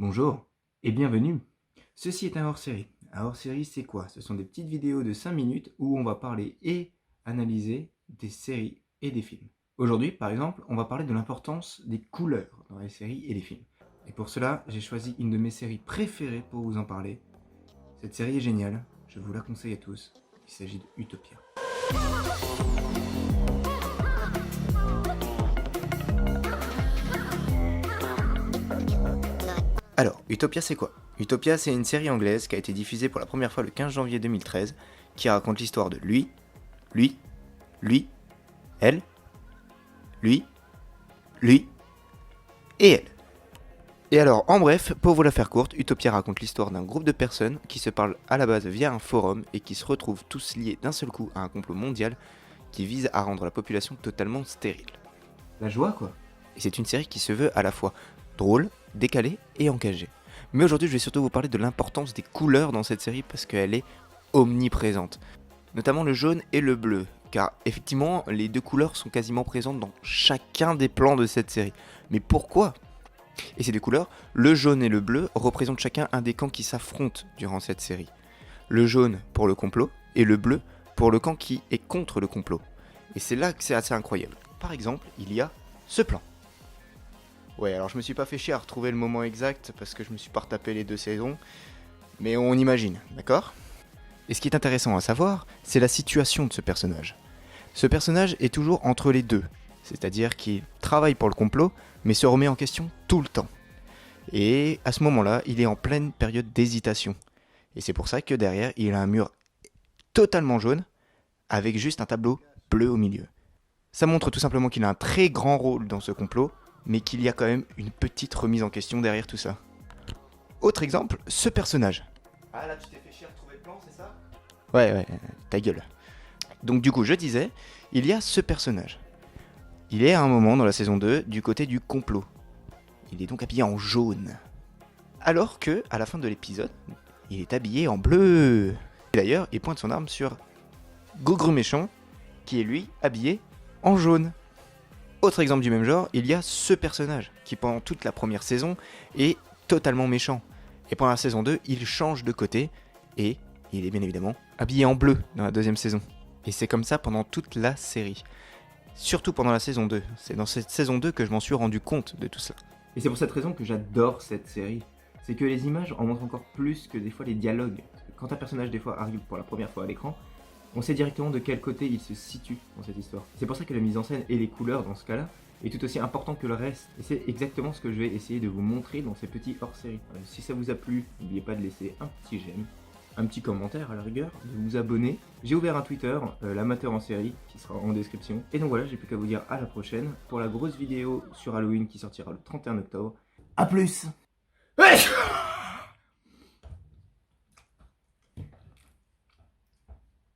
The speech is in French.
Bonjour et bienvenue. Ceci est un hors-série. Un hors-série, c'est quoi? Ce sont des petites vidéos de 5 minutes où on va parler et analyser des séries et des films. Aujourd'hui, par exemple, on va parler de l'importance des couleurs dans les séries et les films. Et pour cela, j'ai choisi une de mes séries préférées pour vous en parler. Cette série est géniale, je vous la conseille à tous. Il s'agit de Utopia. Alors, Utopia c'est quoi? Utopia c'est une série anglaise qui a été diffusée pour la première fois le 15 janvier 2013, qui raconte l'histoire de lui, elle, lui et elle. Et alors, en bref, pour vous la faire courte, Utopia raconte l'histoire d'un groupe de personnes qui se parlent à la base via un forum et qui se retrouvent tous liés d'un seul coup à un complot mondial qui vise à rendre la population totalement stérile. La joie quoi. Et c'est une série qui se veut à la fois drôle, décalée et engagée. Mais aujourd'hui je vais surtout vous parler de l'importance des couleurs dans cette série parce qu'elle est omniprésente. Notamment le jaune et le bleu, car effectivement les deux couleurs sont quasiment présentes dans chacun des plans de cette série. Mais pourquoi ? Et ces deux couleurs, le jaune et le bleu, représentent chacun un des camps qui s'affrontent durant cette série. Le jaune pour le complot et le bleu pour le camp qui est contre le complot. Et c'est là que c'est assez incroyable. Par exemple, il y a ce plan. Ouais, alors je me suis pas fait chier à retrouver le moment exact parce que je me suis pas retapé les deux saisons, mais on imagine, d'accord ? Et ce qui est intéressant à savoir, c'est la situation de ce personnage. Ce personnage est toujours entre les deux, c'est-à-dire qu'il travaille pour le complot, mais se remet en question tout le temps. Et à ce moment-là, il est en pleine période d'hésitation. Et c'est pour ça que derrière, il a un mur totalement jaune, avec juste un tableau bleu au milieu. Ça montre tout simplement qu'il a un très grand rôle dans ce complot, mais qu'il y a quand même une petite remise en question derrière tout ça. Autre exemple, ce personnage. Ah là tu t'es fait chier à retrouver le plan, c'est ça ? Ouais, ta gueule. Donc du coup, je disais, il y a ce personnage. Il est à un moment dans la saison 2 du côté du complot. Il est donc habillé en jaune. Alors que, à la fin de l'épisode, il est habillé en bleu. Et d'ailleurs, il pointe son arme sur Gogre Méchant, qui est lui habillé en jaune. Autre exemple du même genre, il y a ce personnage qui pendant toute la première saison est totalement méchant. Et pendant la saison 2, il change de côté et il est bien évidemment habillé en bleu dans la deuxième saison. Et c'est comme ça pendant toute la série. Surtout pendant la saison 2. C'est dans cette saison 2 que je m'en suis rendu compte de tout ça. Et c'est pour cette raison que j'adore cette série. C'est que les images en montrent encore plus que des fois les dialogues. Quand un personnage des fois arrive pour la première fois à l'écran, on sait directement de quel côté il se situe dans cette histoire. C'est pour ça que la mise en scène et les couleurs dans ce cas-là est tout aussi important que le reste. Et c'est exactement ce que je vais essayer de vous montrer dans ces petits hors-séries. Si ça vous a plu, n'oubliez pas de laisser un petit j'aime, un petit commentaire à la rigueur, de vous abonner. J'ai ouvert un Twitter, l'amateur en série, qui sera en description. Et donc voilà, j'ai plus qu'à vous dire à la prochaine pour la grosse vidéo sur Halloween qui sortira le 31 octobre. A plus. Ouais.